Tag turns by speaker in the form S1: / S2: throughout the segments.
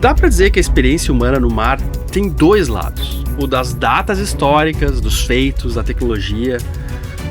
S1: Dá pra dizer que a experiência humana no mar tem dois lados. O das datas históricas, dos feitos, da tecnologia.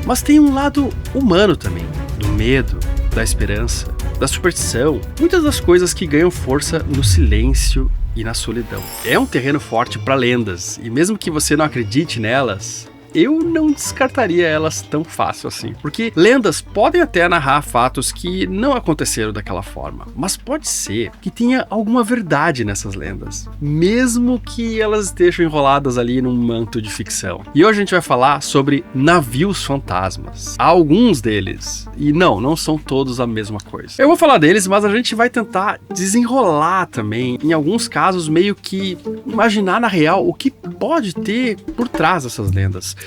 S1: Mas tem um lado humano também, do medo, da esperança, da superstição. Muitas das coisas que ganham força no silêncio e na solidão. É um terreno forte para lendas, e mesmo que você não acredite nelas, eu não descartaria elas tão fácil assim, porque lendas podem até narrar fatos que não aconteceram daquela forma, mas pode ser que tenha alguma verdade nessas lendas, mesmo que elas estejam enroladas ali num manto de ficção. E hoje a gente vai falar sobre navios fantasmas. Há alguns deles, e não são todos a mesma coisa. Eu vou falar deles, mas a gente vai tentar desenrolar também, em alguns casos, meio que imaginar na real o que pode ter por trás dessas lendas.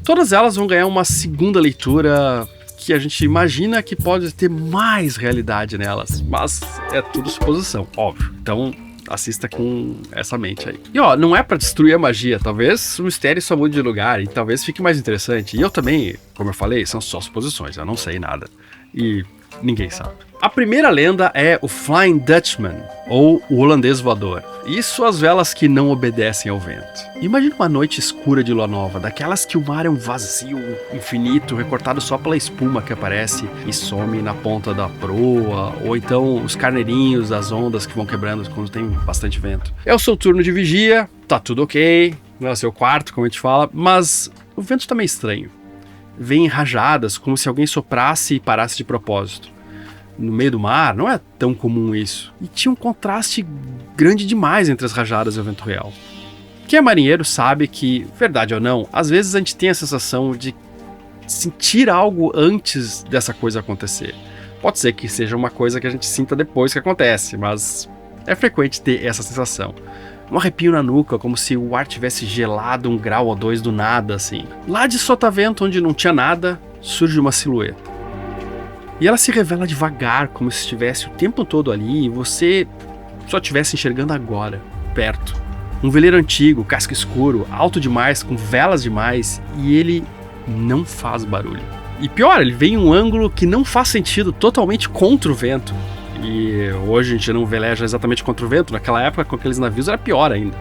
S1: Todas elas vão ganhar uma segunda leitura que a gente imagina que pode ter mais realidade nelas, mas é tudo suposição, óbvio. Então assista com essa mente aí. E não é pra destruir a magia, talvez o mistério só mude de lugar e talvez fique mais interessante. E eu também, como eu falei, são só suposições, eu não sei nada. E ninguém sabe. A primeira lenda é o Flying Dutchman, ou o holandês voador, e suas velas que não obedecem ao vento. Imagina uma noite escura de lua nova, daquelas que o mar é um vazio infinito, recortado só pela espuma que aparece e some na ponta da proa, ou então os carneirinhos das ondas que vão quebrando quando tem bastante vento. É o seu turno de vigia, tá tudo ok, não é o seu quarto, como a gente fala, mas o vento tá meio estranho. Vem em rajadas, como se alguém soprasse e parasse de propósito. No meio do mar, não é tão comum isso. E tinha um contraste grande demais entre as rajadas e o vento real. Quem é marinheiro sabe que, verdade ou não, às vezes a gente tem a sensação de sentir algo antes dessa coisa acontecer. Pode ser que seja uma coisa que a gente sinta depois que acontece, mas é frequente ter essa sensação. Um arrepio na nuca, como se o ar tivesse gelado 1 grau ou 2 do nada, assim. Lá de sotavento, onde não tinha nada, surge uma silhueta. E ela se revela devagar, como se estivesse o tempo todo ali e você só estivesse enxergando agora, perto. Um veleiro antigo, casco escuro, alto demais, com velas demais, e ele não faz barulho. E pior, ele vem em um ângulo que não faz sentido, totalmente contra o vento. E hoje a gente não veleja exatamente contra o vento, naquela época com aqueles navios era pior ainda.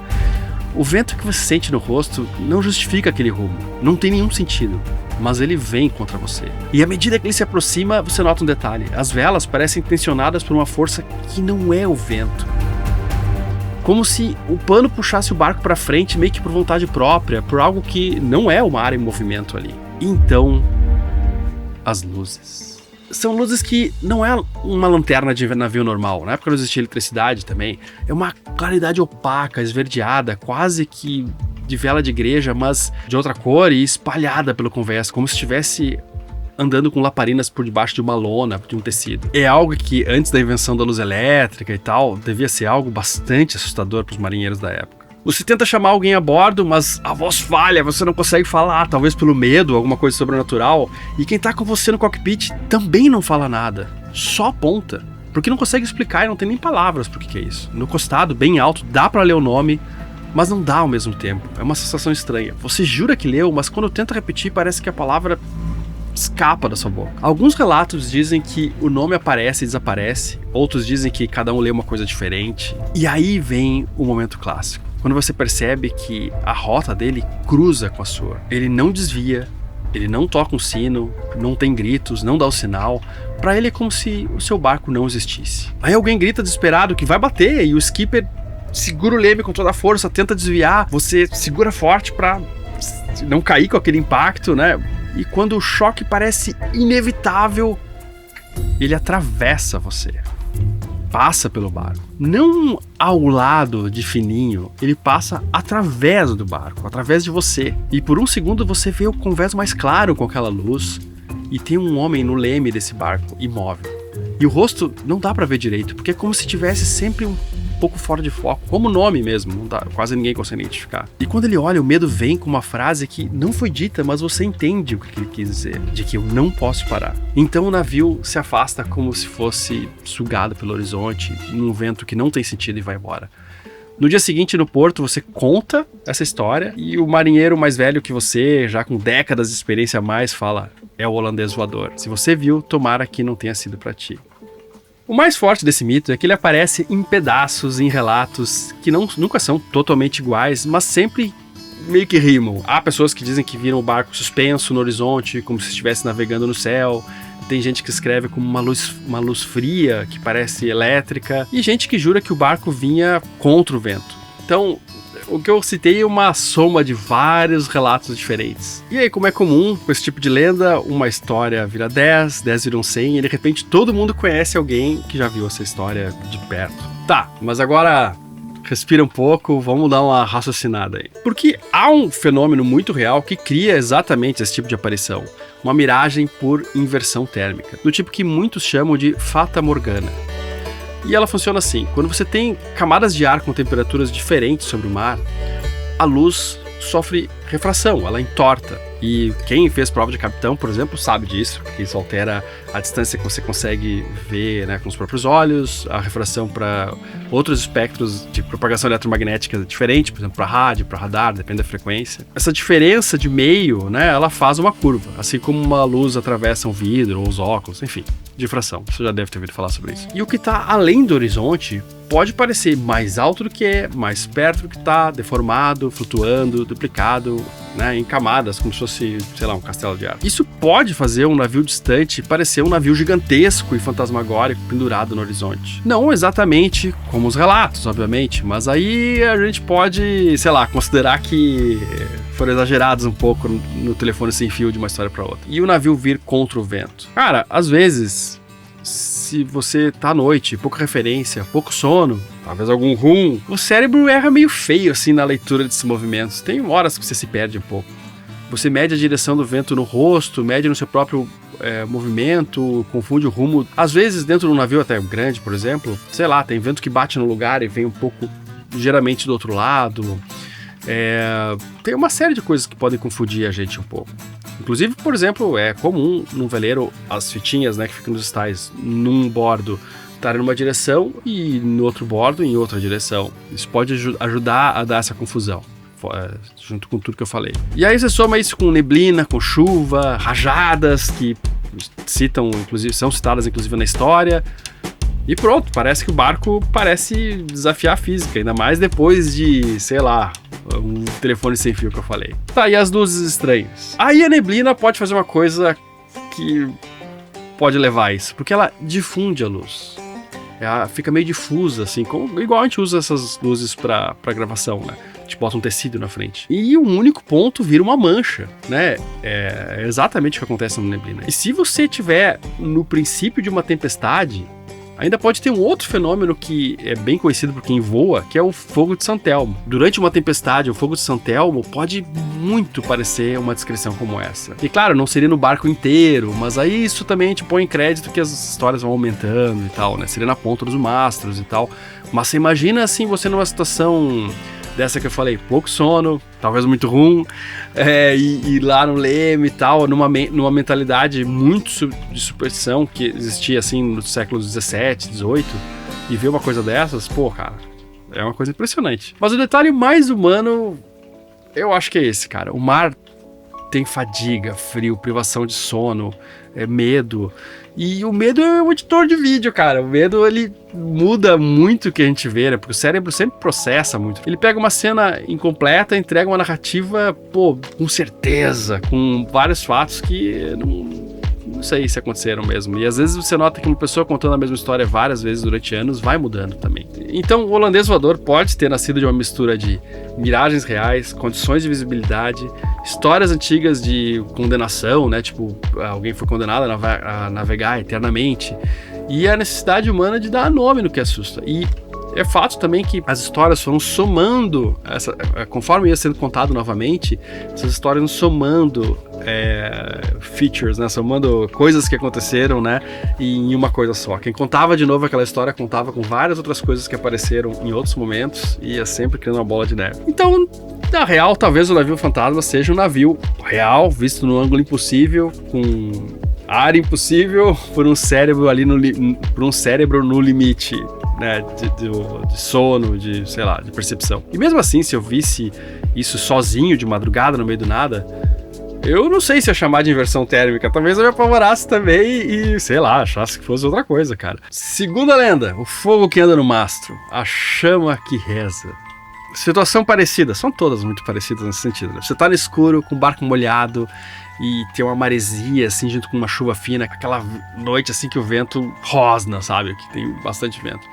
S1: O vento que você sente no rosto não justifica aquele rumo, não tem nenhum sentido, mas ele vem contra você. E à medida que ele se aproxima, você nota um detalhe: as velas parecem tensionadas por uma força que não é o vento. Como se o pano puxasse o barco para frente meio que por vontade própria, por algo que não é o mar em movimento ali. E então, as luzes. São luzes que não é uma lanterna de navio normal, na época não existia eletricidade também. É uma claridade opaca, esverdeada, quase que de vela de igreja, mas de outra cor e espalhada pelo convés, como se estivesse andando com lamparinas por debaixo de uma lona, de um tecido. É algo que, antes da invenção da luz elétrica e tal, devia ser algo bastante assustador para os marinheiros da época. Você tenta chamar alguém a bordo, mas a voz falha, você não consegue falar, talvez pelo medo, alguma coisa sobrenatural. E quem tá com você no cockpit também não fala nada, só aponta. Porque não consegue explicar e não tem nem palavras pro que é isso. No costado, bem alto, dá pra ler o nome, mas não dá ao mesmo tempo. É uma sensação estranha. Você jura que leu, mas quando tenta repetir, parece que a palavra escapa da sua boca. Alguns relatos dizem que o nome aparece e desaparece, outros dizem que cada um lê uma coisa diferente. E aí vem o momento clássico. Quando você percebe que a rota dele cruza com a sua. Ele não desvia, ele não toca um sino, não tem gritos, não dá o sinal. Pra ele é como se o seu barco não existisse. Aí alguém grita desesperado que vai bater e o skipper segura o leme com toda a força, tenta desviar. Você segura forte pra não cair com aquele impacto, né? E quando o choque parece inevitável, ele atravessa você. Passa pelo barco. Não ao lado de fininho, ele passa através do barco, através de você. E por um segundo você vê o convés mais claro com aquela luz e tem um homem no leme desse barco, imóvel. E o rosto não dá pra ver direito, porque é como se tivesse sempre um pouco fora de foco, como o nome mesmo, não dá, quase ninguém consegue identificar. E quando ele olha, o medo vem com uma frase que não foi dita, mas você entende o que ele quis dizer, de que eu não posso parar. Então o navio se afasta como se fosse sugado pelo horizonte, num vento que não tem sentido e vai embora. No dia seguinte, no porto, você conta essa história e o marinheiro mais velho que você, já com décadas de experiência a mais, fala: é o holandês voador. Se você viu, tomara que não tenha sido pra ti. O mais forte desse mito é que ele aparece em pedaços, em relatos que nunca são totalmente iguais, mas sempre meio que rimam. Há pessoas que dizem que viram o barco suspenso no horizonte, como se estivesse navegando no céu. Tem gente que escreve como uma luz fria, que parece elétrica. E gente que jura que o barco vinha contra o vento. Então, o que eu citei é uma soma de vários relatos diferentes. E aí, como é comum com esse tipo de lenda, uma história vira 10 viram 100, e de repente todo mundo conhece alguém que já viu essa história de perto. Tá, mas agora respira um pouco, vamos dar uma raciocinada aí. Porque há um fenômeno muito real que cria exatamente esse tipo de aparição. Uma miragem por inversão térmica, do tipo que muitos chamam de Fata Morgana. E ela funciona assim: quando você tem camadas de ar com temperaturas diferentes sobre o mar, a luz sofre refração, ela entorta. E quem fez prova de capitão, por exemplo, sabe disso, porque isso altera a distância que você consegue ver, né, com os próprios olhos, a refração para outros espectros de propagação eletromagnética diferente, por exemplo, para rádio, para radar, depende da frequência. Essa diferença de meio, né, ela faz uma curva, assim como uma luz atravessa um vidro ou os óculos, enfim, difração. Você já deve ter ouvido falar sobre isso. E o que está além do horizonte pode parecer mais alto do que é, mais perto do que está, deformado, flutuando, duplicado, né, em camadas, como se fosse, sei lá, um castelo de ar. Isso pode fazer um navio distante parecer um navio gigantesco e fantasmagórico pendurado no horizonte. Não exatamente como os relatos, obviamente, mas aí a gente pode, sei lá, considerar que foram exagerados um pouco no telefone sem fio de uma história para outra. E o navio vir contra o vento. Cara, às vezes, se você tá à noite, pouca referência, pouco sono, talvez algum rum, o cérebro erra meio feio assim na leitura desses movimentos. Tem horas que você se perde um pouco. Você mede a direção do vento no rosto, mede no seu próprio movimento, confunde o rumo. Às vezes, dentro de um navio até grande, por exemplo, sei lá, tem vento que bate no lugar e vem um pouco ligeiramente do outro lado. Tem uma série de coisas que podem confundir a gente um pouco. Inclusive, por exemplo, é comum num veleiro as fitinhas, né, que ficam nos estais num bordo estarem numa direção e no outro bordo em outra direção. Isso pode ajudar a dar essa confusão, junto com tudo que eu falei. E aí você soma isso com neblina, com chuva, rajadas que são citadas inclusive na história. E pronto, parece que o barco parece desafiar a física, ainda mais depois de, sei lá, um telefone sem fio que eu falei. Tá, e as luzes estranhas? Aí a neblina pode fazer uma coisa que pode levar a isso, porque ela difunde a luz. Ela fica meio difusa, assim, igual a gente usa essas luzes pra gravação, né? A gente bota um tecido na frente. E um único ponto vira uma mancha, né? É exatamente o que acontece na neblina. E se você tiver no princípio de uma tempestade, ainda pode ter um outro fenômeno que é bem conhecido por quem voa, que é o fogo de São Telmo. Durante uma tempestade, o fogo de São Telmo pode muito parecer uma descrição como essa. E claro, não seria no barco inteiro, mas aí isso também te põe em crédito que as histórias vão aumentando e tal, né? Seria na ponta dos mastros e tal. Mas você imagina assim, você numa situação dessa que eu falei, pouco sono, talvez muito rum, e lá no leme e tal, numa mentalidade muito de superstição que existia assim nos séculos 17, 18, e ver uma coisa dessas, pô, cara, é uma coisa impressionante. Mas o detalhe mais humano, eu acho que é esse, cara. O mar tem fadiga, frio, privação de sono, medo. E o medo é o editor de vídeo, cara. O medo, ele muda muito o que a gente vê, né? Porque o cérebro sempre processa muito. Ele pega uma cena incompleta, entrega uma narrativa, pô, com certeza, com vários fatos que não sei se aconteceram mesmo. E às vezes você nota que uma pessoa contando a mesma história várias vezes durante anos vai mudando também. Então o holandês voador pode ter nascido de uma mistura de miragens reais, condições de visibilidade, histórias antigas de condenação, né? Tipo, alguém foi condenado a navegar eternamente, e a necessidade humana de dar nome no que assusta. E é fato também que as histórias foram somando, conforme ia sendo contado novamente, essas histórias iam somando features, né? Somando coisas que aconteceram, né? Em uma coisa só. Quem contava de novo aquela história contava com várias outras coisas que apareceram em outros momentos e ia sempre criando uma bola de neve. Então, na real, talvez o navio fantasma seja um navio real, visto no ângulo impossível, com ar impossível, por um cérebro ali no limite, né, de sono, de, sei lá, de percepção. E mesmo assim, se eu visse isso sozinho de madrugada no meio do nada, Eu não sei se ia chamar de inversão térmica, talvez eu me apavorasse também e, sei lá, achasse que fosse outra coisa, cara. Segunda lenda, o fogo que anda no mastro, a chama que reza. Situação parecida, são todas muito parecidas nesse sentido, né? Você tá no escuro, com o barco molhado e tem uma maresia, assim, junto com uma chuva fina, aquela noite, assim, que o vento rosna, sabe? Que tem bastante vento.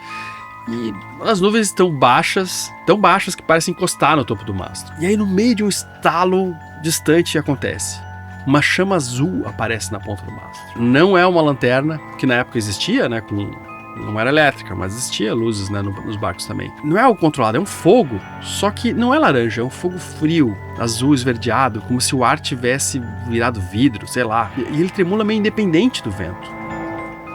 S1: E as nuvens estão baixas, tão baixas que parecem encostar no topo do mastro. E aí, no meio de um estalo distante, acontece. Uma chama azul aparece na ponta do mastro. Não é uma lanterna, que na época existia, né? Não era elétrica, mas existia luzes, né, nos barcos também. Não é algo controlado, é um fogo, só que não é laranja, é um fogo frio, azul esverdeado, como se o ar tivesse virado vidro, sei lá. E ele tremula meio independente do vento.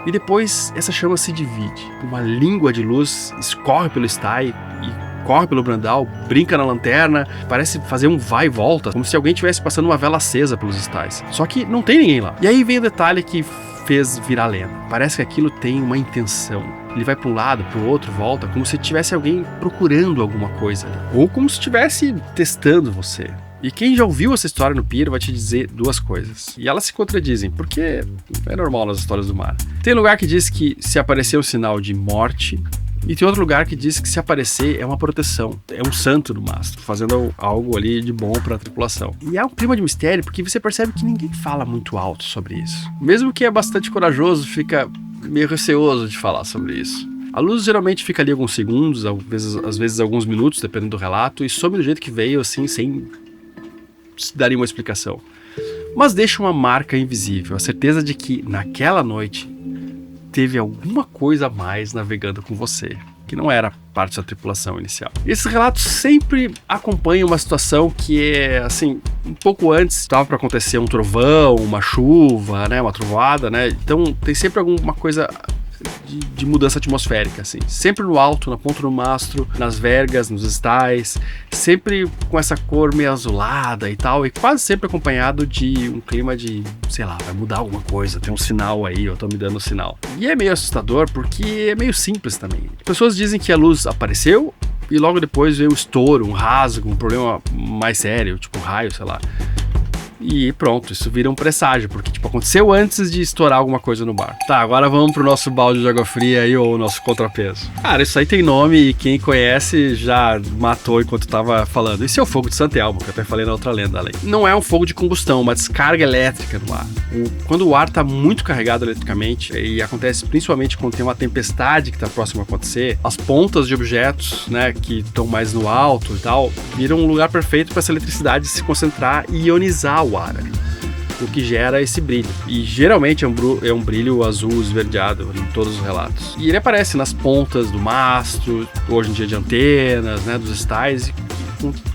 S1: E depois essa chama se divide. Uma língua de luz escorre pelo estai e corre pelo brandal, brinca na lanterna, parece fazer um vai e volta, como se alguém estivesse passando uma vela acesa pelos estais. Só que não tem ninguém lá. E aí vem o detalhe que fez virar lenda. Parece que aquilo tem uma intenção. Ele vai para um lado, para o outro, volta, como se tivesse alguém procurando alguma coisa ali. Ou como se estivesse testando você. E quem já ouviu essa história no pier vai te dizer duas coisas. E elas se contradizem, porque é normal nas histórias do mar. Tem lugar que diz que se aparecer um sinal de morte, e tem outro lugar que diz que se aparecer é uma proteção, é um santo no mastro, fazendo algo ali de bom para a tripulação. E há um clima de mistério porque você percebe que ninguém fala muito alto sobre isso. Mesmo quem é bastante corajoso fica meio receoso de falar sobre isso. A luz geralmente fica ali alguns segundos, às vezes alguns minutos, dependendo do relato, e some do jeito que veio, assim, sem se dar uma explicação. Mas deixa uma marca invisível, a certeza de que naquela noite teve alguma coisa a mais navegando com você, que não era parte da tripulação inicial. Esses relatos sempre acompanham uma situação que é, assim, um pouco antes estava para acontecer um trovão, uma chuva, né, uma trovoada, né? Então tem sempre alguma coisa de mudança atmosférica, assim. Sempre no alto, na ponta do mastro, nas vergas, nos estais, sempre com essa cor meio azulada e tal, e quase sempre acompanhado de um clima de, sei lá, vai mudar alguma coisa, tem um sinal aí, eu tô me dando um sinal. E é meio assustador porque é meio simples também. Pessoas dizem que a luz apareceu e logo depois veio um estouro, um rasgo, um problema mais sério, tipo um raio, sei lá. E pronto, isso vira um presságio, porque tipo, aconteceu antes de estourar alguma coisa no bar. Tá, agora vamos pro nosso balde de água fria aí, ou o nosso contrapeso. Cara, isso aí tem nome e quem conhece já matou enquanto tava falando. Esse é o fogo de Santelmo, que eu até falei na outra lenda ali. Não é um fogo de combustão, uma descarga elétrica no ar. Quando o ar tá muito carregado eletricamente, e acontece principalmente quando tem uma tempestade que tá próximo a acontecer, as pontas de objetos, né, que estão mais no alto e tal, viram um lugar perfeito para essa eletricidade se concentrar e ionizar o ar ali, o que gera esse brilho. E geralmente é um brilho azul esverdeado em todos os relatos. E ele aparece nas pontas do mastro, hoje em dia de antenas, né, dos estais,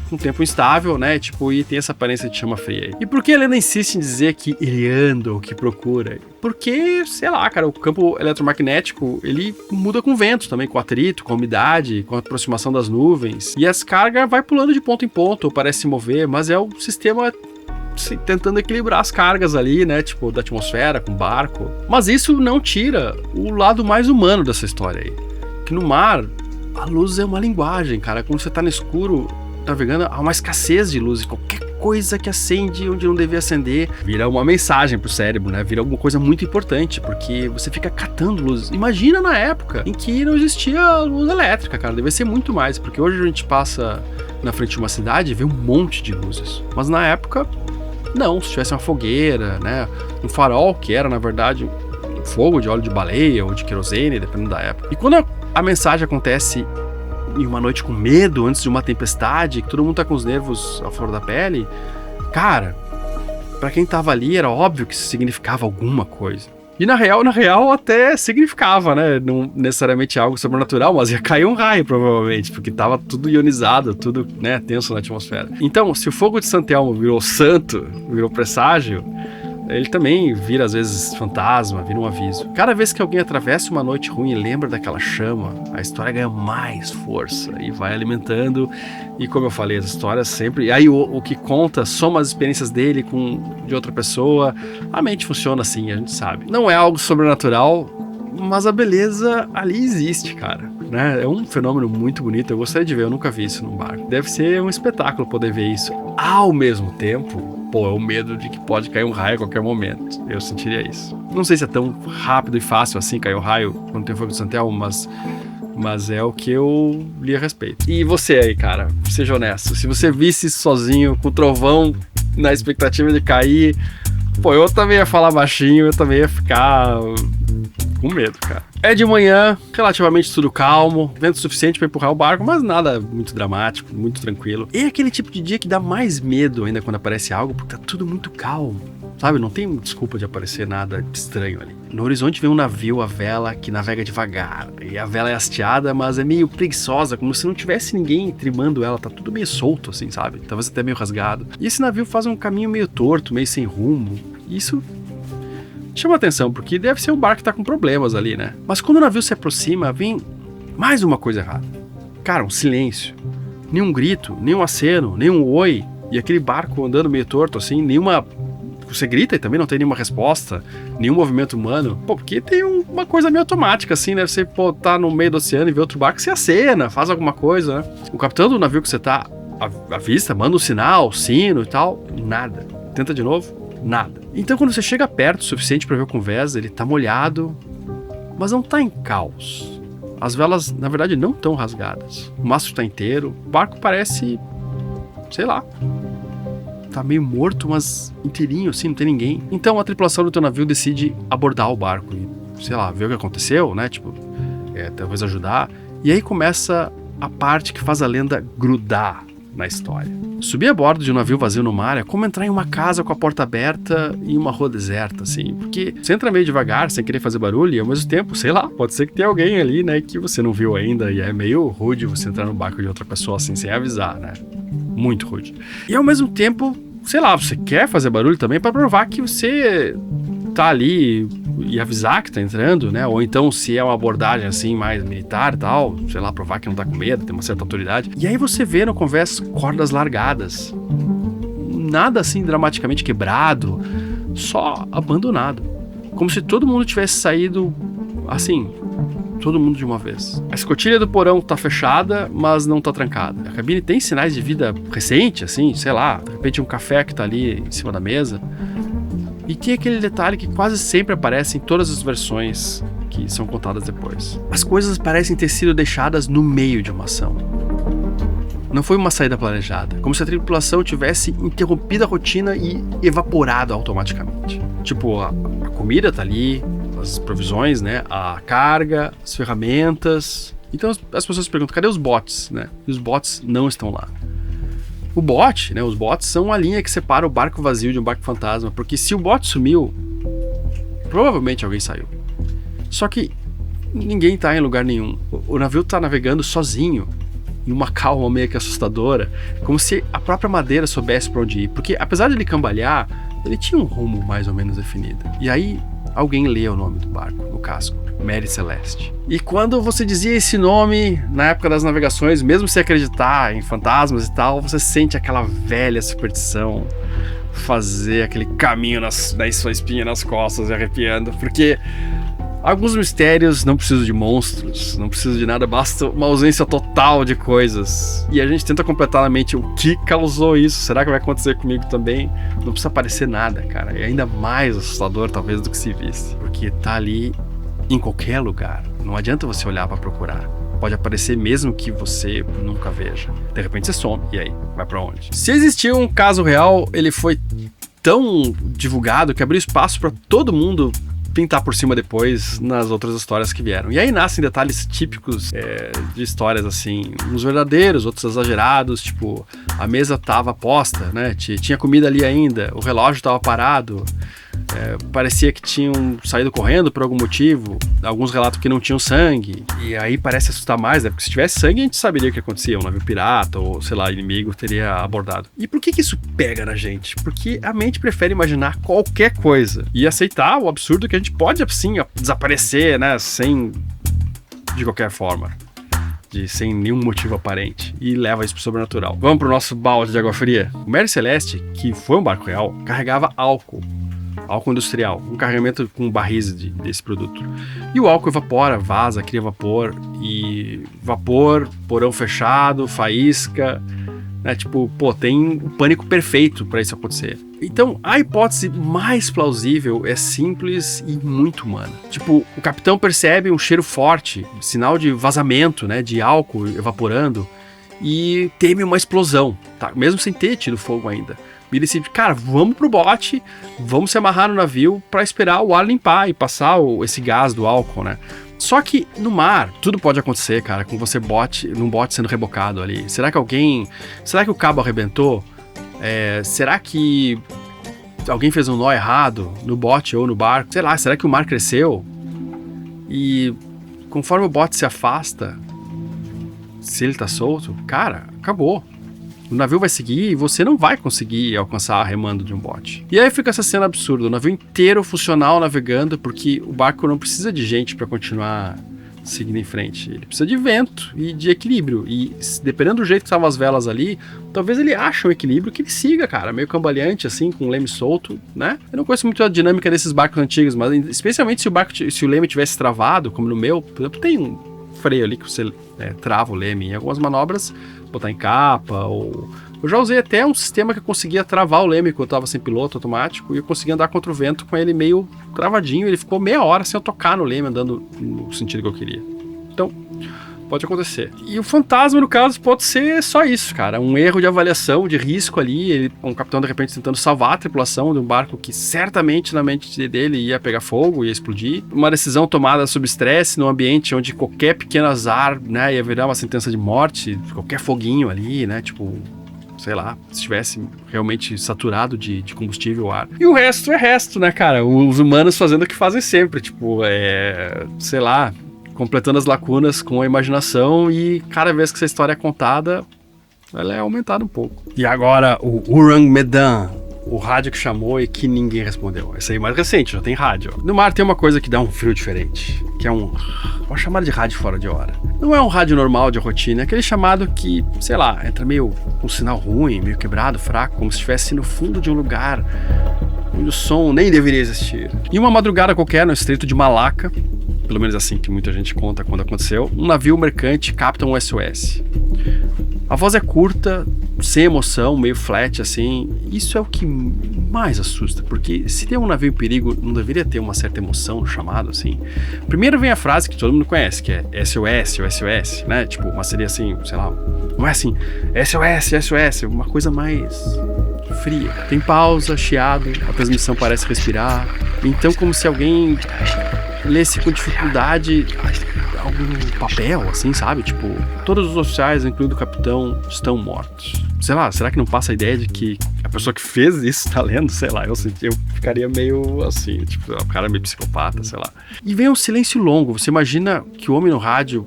S1: com tempo instável, né, tipo, e tem essa aparência de chama fria aí. E por que a lenda insiste em dizer que ele anda ou que procura? Porque, sei lá, cara, o campo eletromagnético, ele muda com vento também, com atrito, com umidade, com a aproximação das nuvens. E essa carga vai pulando de ponto em ponto, parece se mover, mas é o sistema tentando equilibrar as cargas ali, né, tipo, da atmosfera, com barco. Mas isso não tira o lado mais humano dessa história aí. Que no mar, a luz é uma linguagem, cara. Quando você tá no escuro, navegando, há uma escassez de luz. E qualquer coisa que acende onde não devia acender vira uma mensagem pro cérebro, né? Vira alguma coisa muito importante, porque você fica catando luz. Imagina na época em que não existia luz elétrica, cara. Deve ser muito mais, porque hoje a gente passa na frente de uma cidade e vê um monte de luzes. Mas na época, não. Se tivesse uma fogueira, né? Um farol, que era, na verdade, um fogo de óleo de baleia ou de querosene, dependendo da época. E quando a mensagem acontece em uma noite com medo, antes de uma tempestade, que todo mundo tá com os nervos à flor da pele, cara, pra quem tava ali era óbvio que isso significava alguma coisa. E na real até significava, né? Não necessariamente algo sobrenatural, mas ia cair um raio provavelmente, porque tava tudo ionizado, tudo, né, tenso na atmosfera. Então, se o fogo de Santelmo virou santo, virou presságio, ele também vira às vezes fantasma, vira um aviso. Cada vez que alguém atravessa uma noite ruim e lembra daquela chama, a história ganha mais força e vai alimentando. E como eu falei, as histórias sempre... Aí o que conta soma as experiências dele com de outra pessoa. A mente funciona assim, a gente sabe. Não é algo sobrenatural, mas a beleza ali existe, cara. né? É um fenômeno muito bonito, eu gostaria de ver, eu nunca vi isso num barco. Deve ser um espetáculo poder ver isso. Ao mesmo tempo, é o medo de que pode cair um raio a qualquer momento. Eu sentiria isso. Não sei se é tão rápido e fácil assim cair um raio quando tem fogo de Santelmo, mas é o que eu li a respeito. E você aí, cara, seja honesto, se você visse isso sozinho, com o trovão na expectativa de cair, eu também ia falar baixinho, eu também ia ficar com medo, cara. É de manhã, relativamente tudo calmo, vento suficiente pra empurrar o barco, mas nada muito dramático, muito tranquilo. E é aquele tipo de dia que dá mais medo ainda quando aparece algo, porque tá tudo muito calmo, sabe? Não tem desculpa de aparecer nada estranho ali. No horizonte vem um navio a vela que navega devagar, e a vela é hasteada, mas é meio preguiçosa, como se não tivesse ninguém trimando ela, tá tudo meio solto assim, sabe? Talvez até meio rasgado. E esse navio faz um caminho meio torto, meio sem rumo, e isso chama atenção, porque deve ser um barco que tá com problemas ali, né? Mas quando o navio se aproxima, vem mais uma coisa errada. Cara, um silêncio. Nenhum grito, nenhum aceno, nenhum oi. E aquele barco andando meio torto, assim, nenhuma... Você grita e também não tem nenhuma resposta, nenhum movimento humano. Porque tem uma coisa meio automática, assim, né? Você, tá no meio do oceano e vê outro barco, você acena, faz alguma coisa, né? O capitão do navio que você tá à vista, manda um sinal, sino e tal, nada. Tenta de novo, nada. Então quando você chega perto o suficiente para ver o convés, ele tá molhado, mas não tá em caos. As velas, na verdade, não estão rasgadas. O mastro tá inteiro, o barco parece, sei lá, tá meio morto, mas inteirinho, assim, não tem ninguém. Então a tripulação do teu navio decide abordar o barco e, sei lá, ver o que aconteceu, né, talvez ajudar. E aí começa a parte que faz a lenda grudar na história. Subir a bordo de um navio vazio no mar é como entrar em uma casa com a porta aberta e uma rua deserta, assim, porque você entra meio devagar, sem querer fazer barulho, e ao mesmo tempo, sei lá, pode ser que tenha alguém ali, né, que você não viu ainda, e é meio rude você entrar no barco de outra pessoa, assim, sem avisar, né, muito rude. E ao mesmo tempo, sei lá, você quer fazer barulho também para provar que você tá ali e avisar que tá entrando, né? Ou então, se é uma abordagem assim, mais militar e tal, sei lá, provar que não tá com medo, tem uma certa autoridade. E aí você vê no convés cordas largadas. Nada assim dramaticamente quebrado, só abandonado. Como se todo mundo tivesse saído assim, todo mundo de uma vez. A escotilha do porão tá fechada, mas não tá trancada. A cabine tem sinais de vida recente, assim, sei lá, de repente um café que tá ali em cima da mesa. E tem aquele detalhe que quase sempre aparece em todas as versões que são contadas depois. As coisas parecem ter sido deixadas no meio de uma ação. Não foi uma saída planejada, como se a tripulação tivesse interrompido a rotina e evaporado automaticamente. Tipo, a comida tá ali, as provisões, né? A carga, as ferramentas. Então as pessoas perguntam, cadê os botes, né? E os botes não estão lá. O bote, né? Os botes são a linha que separa o barco vazio de um barco fantasma, porque se o bote sumiu, provavelmente alguém saiu. Só que ninguém tá em lugar nenhum. O navio tá navegando sozinho, em uma calma meio que assustadora, como se a própria madeira soubesse pra onde ir. Porque apesar de ele cambalhar, ele tinha um rumo mais ou menos definido. E aí alguém lê o nome do barco no casco, Mary Celeste. E quando você dizia esse nome na época das navegações, mesmo sem acreditar em fantasmas e tal, você sente aquela velha superstição fazer aquele caminho na sua espinha nas costas e arrepiando, porque alguns mistérios não precisam de monstros, não precisam de nada, basta uma ausência total de coisas. E a gente tenta completar na mente o que causou isso. Será que vai acontecer comigo também? Não precisa aparecer nada, cara. É ainda mais assustador, talvez, do que se visse. Porque tá ali em qualquer lugar. Não adianta você olhar pra procurar. Pode aparecer mesmo que você nunca veja. De repente você some. E aí? Vai pra onde? Se existiu um caso real, ele foi tão divulgado que abriu espaço pra todo mundo pintar por cima depois nas outras histórias que vieram. E aí nascem detalhes típicos de histórias assim, uns verdadeiros, outros exagerados, tipo, a mesa tava posta, né? Tinha comida ali ainda, o relógio tava parado, parecia que tinham saído correndo por algum motivo, alguns relatam que não tinham sangue, e aí parece assustar mais, né? Porque se tivesse sangue a gente saberia o que acontecia, um navio pirata ou, sei lá, inimigo teria abordado. E por que isso pega na gente? Porque a mente prefere imaginar qualquer coisa e aceitar o absurdo que a gente pode, assim, desaparecer, né? De qualquer forma. Sem nenhum motivo aparente, e leva isso pro sobrenatural. Vamos pro nosso balde de água fria. O Mary Celeste, que foi um barco real, carregava álcool álcool industrial, um carregamento com barris desse produto. E o álcool evapora, vaza, cria vapor, e vapor, porão fechado, faísca, né? Tipo, pô, tem um pânico perfeito para isso acontecer. Então, a hipótese mais plausível é simples e muito humana. Tipo, o capitão percebe um cheiro forte, sinal de vazamento, né, de álcool evaporando, e teme uma explosão, tá? Mesmo sem ter tido fogo ainda. E ele decide, cara, vamos pro bote, vamos se amarrar no navio para esperar o ar limpar e passar esse gás do álcool, né? Só que no mar, tudo pode acontecer, cara, com você num bote sendo rebocado ali. Será que o cabo arrebentou? Será que alguém fez um nó errado no bote ou no barco? Sei lá, será que o mar cresceu? E conforme o bote se afasta, se ele tá solto, cara, acabou. O navio vai seguir e você não vai conseguir alcançar remando de um bote. E aí fica essa cena absurda, o navio inteiro funcional navegando, porque o barco não precisa de gente para continuar seguindo em frente. Ele precisa de vento e de equilíbrio. E dependendo do jeito que estavam as velas ali, talvez ele ache um equilíbrio que ele siga, cara, meio cambaleante assim, com o leme solto, né? Eu não conheço muito a dinâmica desses barcos antigos, mas especialmente se o leme tivesse travado, como no meu, por exemplo, tem um freio ali que você trava o leme. Em algumas manobras, botar em capa, ou... Eu já usei até um sistema que eu conseguia travar o leme quando eu estava sem piloto automático, e eu conseguia andar contra o vento com ele meio travadinho. Ele ficou meia hora sem eu tocar no leme, andando no sentido que eu queria. Então, pode acontecer. E o fantasma, no caso, pode ser só isso, cara. Um erro de avaliação, de risco ali. Um capitão, de repente, tentando salvar a tripulação de um barco que certamente na mente dele ia pegar fogo, ia explodir. Uma decisão tomada sob estresse, num ambiente onde qualquer pequeno azar, né, ia virar uma sentença de morte, qualquer foguinho ali, né, tipo... sei lá, se estivesse realmente saturado de combustível o ar. E o resto é resto, né, cara? Os humanos fazendo o que fazem sempre, tipo, sei lá, completando as lacunas com a imaginação, e cada vez que essa história é contada, ela é aumentada um pouco. E agora, o Ourang Medan, o rádio que chamou e que ninguém respondeu. Esse aí é mais recente, já tem rádio. No mar tem uma coisa que dá um frio diferente, que é vou chamar de rádio fora de hora. Não é um rádio normal de rotina, é aquele chamado que, sei lá, entra meio com um sinal ruim, meio quebrado, fraco, como se estivesse no fundo de um lugar onde o som nem deveria existir. E uma madrugada qualquer, no Estreito de Malaca, pelo menos assim que muita gente conta quando aconteceu, um navio mercante capta um SOS. A voz é curta, sem emoção, meio flat, assim. Isso é o que mais assusta, porque se tem um navio em perigo, não deveria ter uma certa emoção no chamado, assim. Primeiro vem a frase que todo mundo conhece, que é SOS ou SOS, né? Tipo, mas seria assim, sei lá, não é assim, SOS, SOS, uma coisa mais fria. Tem pausa, chiado, a transmissão parece respirar. Então, como se alguém lesse com dificuldade algum papel, assim, sabe? Tipo, todos os oficiais, incluindo o capitão, estão mortos. Sei lá, será que não passa a ideia de que a pessoa que fez isso tá lendo? Sei lá, eu ficaria meio assim, tipo, o cara é meio psicopata, sei lá. E vem um silêncio longo. Você imagina que o homem no rádio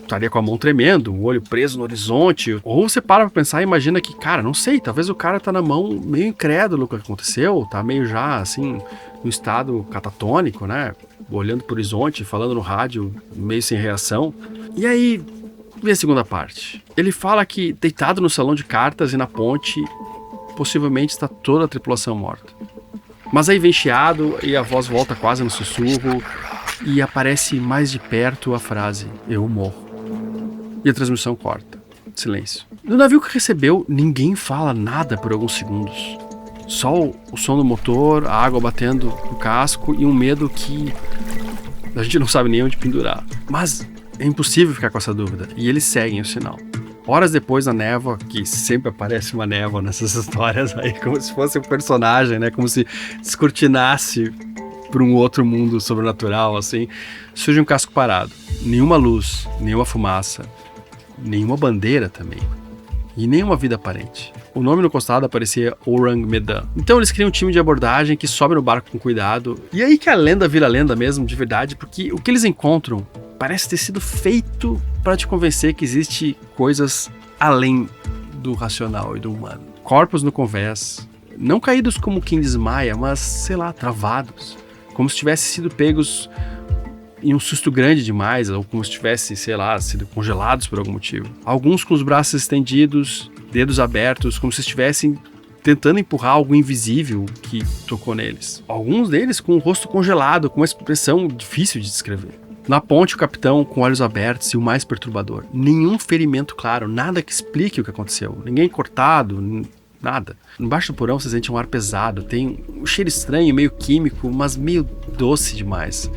S1: estaria com a mão tremendo, o olho preso no horizonte, ou você para pra pensar e imagina que, cara, não sei, talvez o cara tá na mão meio incrédulo com o que aconteceu, tá meio já, assim, no estado catatônico, né, olhando pro horizonte, falando no rádio, meio sem reação. E aí, vem a segunda parte. Ele fala que, deitado no salão de cartas e na ponte, possivelmente está toda a tripulação morta. Mas aí vem chiado e a voz volta quase no sussurro e aparece mais de perto a frase, eu morro. E a transmissão corta. Silêncio. No navio que recebeu, ninguém fala nada por alguns segundos. Só o som do motor, a água batendo no casco e um medo que a gente não sabe nem onde pendurar. Mas é impossível ficar com essa dúvida. E eles seguem o sinal. Horas depois, na névoa, que sempre aparece uma névoa nessas histórias aí, como se fosse um personagem, né? Como se descortinasse para um outro mundo sobrenatural, assim, surge um casco parado. Nenhuma luz, nenhuma fumaça, nenhuma bandeira também. E nenhuma vida aparente. O nome no costado aparecia Ourang Medan. Então eles criam um time de abordagem que sobe no barco com cuidado. E aí que a lenda vira lenda mesmo, de verdade, porque o que eles encontram parece ter sido feito para te convencer que existe coisas além do racional e do humano. Corpos no convés, não caídos como quem desmaia, mas, sei lá, travados. Como se tivessem sido pegos em um susto grande demais, ou como se tivessem, sei lá, sido congelados por algum motivo. Alguns com os braços estendidos, dedos abertos, como se estivessem tentando empurrar algo invisível que tocou neles. Alguns deles com o rosto congelado, com uma expressão difícil de descrever. Na ponte, o capitão com olhos abertos e o mais perturbador. Nenhum ferimento claro, nada que explique o que aconteceu. Ninguém cortado, nada. Embaixo do porão você sente um ar pesado, tem um cheiro estranho, meio químico, mas meio doce demais.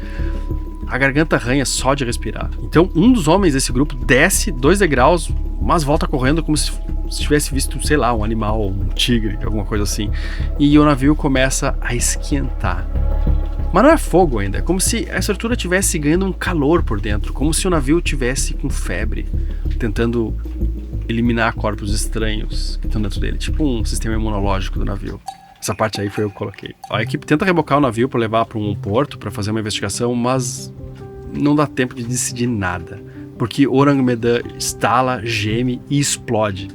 S1: A garganta arranha só de respirar. Então, um dos homens desse grupo desce 2 degraus, mas volta correndo como se tivesse visto, sei lá, um animal, um tigre, alguma coisa assim. E o navio começa a esquentar. Mas não é fogo ainda, é como se a estrutura estivesse ganhando um calor por dentro, como se o navio estivesse com febre, tentando eliminar corpos estranhos que estão dentro dele, tipo um sistema imunológico do navio. Essa parte aí foi eu que coloquei. A equipe tenta rebocar o navio para levar para um porto para fazer uma investigação, mas não dá tempo de decidir nada, porque Orang Medan estala, geme e explode.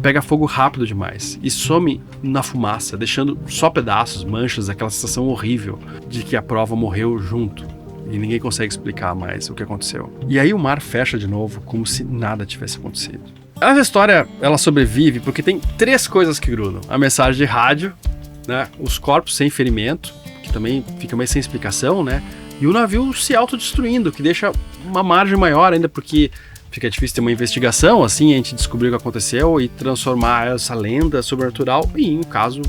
S1: Pega fogo rápido demais e some na fumaça, deixando só pedaços, manchas, aquela sensação horrível de que a prova morreu junto e ninguém consegue explicar mais o que aconteceu. E aí o mar fecha de novo, como se nada tivesse acontecido. Essa história, ela sobrevive porque tem 3 coisas que grudam. A mensagem de rádio, né? Os corpos sem ferimento, que também fica meio sem explicação, né? E o navio se autodestruindo, que deixa uma margem maior ainda, porque fica difícil ter uma investigação, assim, a gente descobrir o que aconteceu e transformar essa lenda sobrenatural em um caso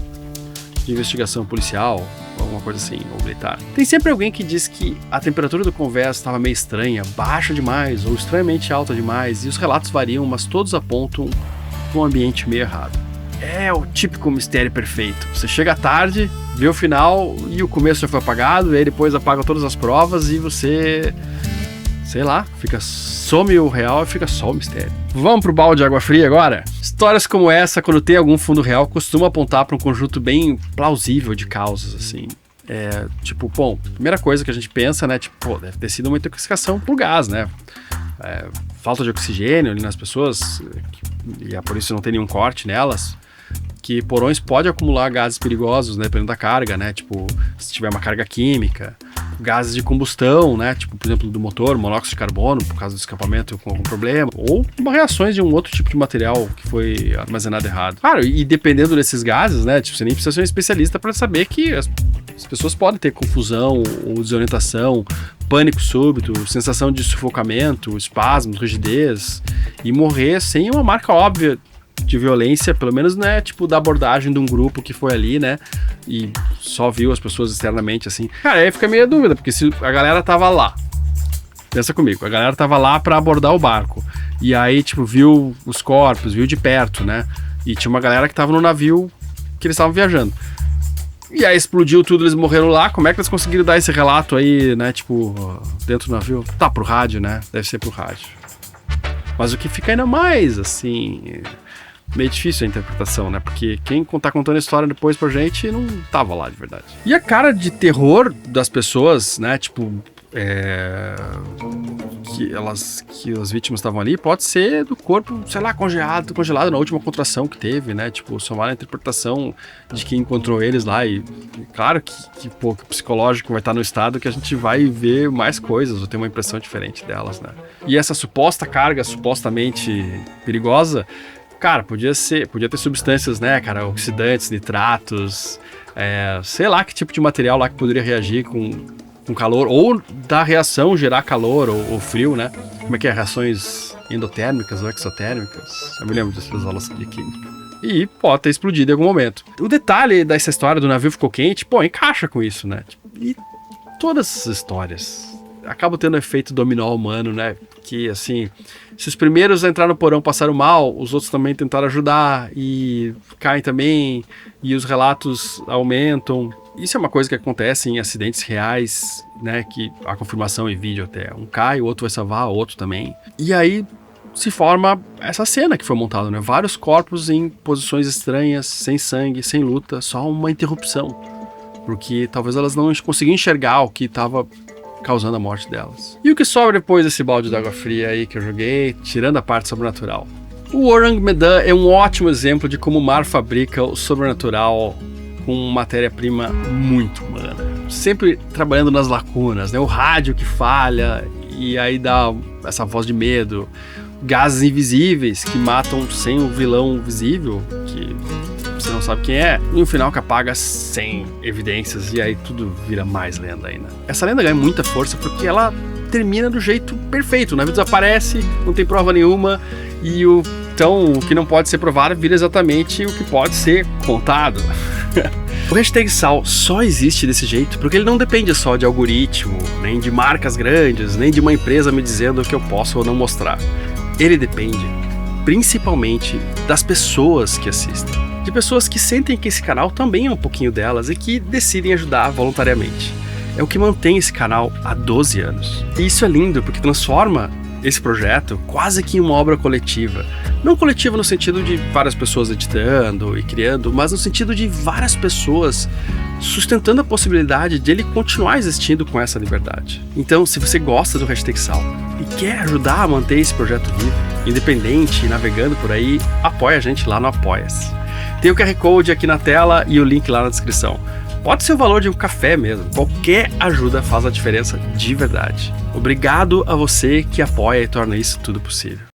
S1: de investigação policial, alguma coisa assim, ou militar. Tem sempre alguém que diz que a temperatura do convés estava meio estranha, baixa demais ou estranhamente alta demais, e os relatos variam, mas todos apontam para um ambiente meio errado. É o típico mistério perfeito. Você chega à tarde, vê o final e o começo já foi apagado, e aí depois apaga todas as provas e você... sei lá, some o real e fica só o mistério. Vamos pro balde de água fria agora? Histórias como essa, quando tem algum fundo real, costumam apontar para um conjunto bem plausível de causas, assim. Tipo, bom, primeira coisa que a gente pensa, né, tipo, pô, deve ter sido uma intoxicação por gás, né? Falta de oxigênio ali nas pessoas, e é por isso não tem nenhum corte nelas. Que porões podem acumular gases perigosos, né, dependendo da carga, né, tipo, se tiver uma carga química, gases de combustão, né, tipo, por exemplo, do motor, monóxido de carbono, por causa do escapamento com algum problema, ou reações de um outro tipo de material que foi armazenado errado. Claro, e dependendo desses gases, né, tipo, você nem precisa ser um especialista para saber que as pessoas podem ter confusão ou desorientação, pânico súbito, sensação de sufocamento, espasmos, rigidez, e morrer sem uma marca óbvia de violência, pelo menos, né, tipo, da abordagem de um grupo que foi ali, né, e só viu as pessoas externamente, assim. Cara, aí fica meio dúvida, porque se a galera tava lá, pensa comigo, a galera tava lá pra abordar o barco, e aí, tipo, viu os corpos, viu de perto, né, e tinha uma galera que tava no navio que eles estavam viajando. E aí explodiu tudo, eles morreram lá, como é que eles conseguiram dar esse relato aí, né, tipo, dentro do navio? Tá, pro rádio, né, deve ser pro rádio. Mas o que fica ainda mais, assim... meio difícil a interpretação, né? Porque quem tá contando a história depois pra gente não tava lá de verdade. E a cara de terror das pessoas, né? Tipo, que as vítimas estavam ali, pode ser do corpo, sei lá, congelado na última contração que teve, né? Tipo, somar a interpretação de quem encontrou eles lá. E claro que o psicológico vai estar no estado que a gente vai ver mais coisas ou ter uma impressão diferente delas, né? E essa suposta carga, supostamente perigosa, cara, podia ter substâncias, né, cara, oxidantes, nitratos, sei lá que tipo de material lá que poderia reagir com calor, ou da reação gerar calor ou frio, né? Como é que é? Reações endotérmicas ou exotérmicas? Eu me lembro dessas aulas de química. E pode ter explodido em algum momento. O detalhe dessa história do navio ficou quente, pô, encaixa com isso, né? E todas essas histórias acabam tendo um efeito dominó humano, né? Que, assim, se os primeiros a entrar no porão passaram mal, os outros também tentaram ajudar e caem também, e os relatos aumentam. Isso é uma coisa que acontece em acidentes reais, né? Que a confirmação em vídeo até. Um cai, o outro vai salvar, o outro também. E aí se forma essa cena que foi montada, né? Vários corpos em posições estranhas, sem sangue, sem luta, só uma interrupção. Porque talvez elas não conseguiam enxergar o que estava causando a morte delas. E o que sobra depois desse balde d'água fria aí que eu joguei, tirando a parte sobrenatural? O Orang Medan é um ótimo exemplo de como o mar fabrica o sobrenatural com matéria-prima muito humana. Sempre trabalhando nas lacunas, né? O rádio que falha e aí dá essa voz de medo. Gases invisíveis que matam sem o vilão visível, que você não sabe quem é, e um final que apaga sem evidências, e aí tudo vira mais lenda ainda. Essa lenda ganha muita força porque ela termina do jeito perfeito, o navio desaparece, não tem prova nenhuma, e então o que não pode ser provado vira exatamente o que pode ser contado. O hashtag Sal só existe desse jeito porque ele não depende só de algoritmo, nem de marcas grandes, nem de uma empresa me dizendo o que eu posso ou não mostrar. Ele depende principalmente das pessoas que assistem, de pessoas que sentem que esse canal também é um pouquinho delas e que decidem ajudar voluntariamente. É o que mantém esse canal há 12 anos. E isso é lindo porque transforma esse projeto quase que em uma obra coletiva. Não coletiva no sentido de várias pessoas editando e criando, mas no sentido de várias pessoas sustentando a possibilidade de ele continuar existindo com essa liberdade. Então, se você gosta do hashtag Sal e quer ajudar a manter esse projeto vivo, independente e navegando por aí, apoia a gente lá no Apoia-se. Tem o QR Code aqui na tela e o link lá na descrição. Pode ser o valor de um café mesmo. Qualquer ajuda faz a diferença de verdade. Obrigado a você que apoia e torna isso tudo possível.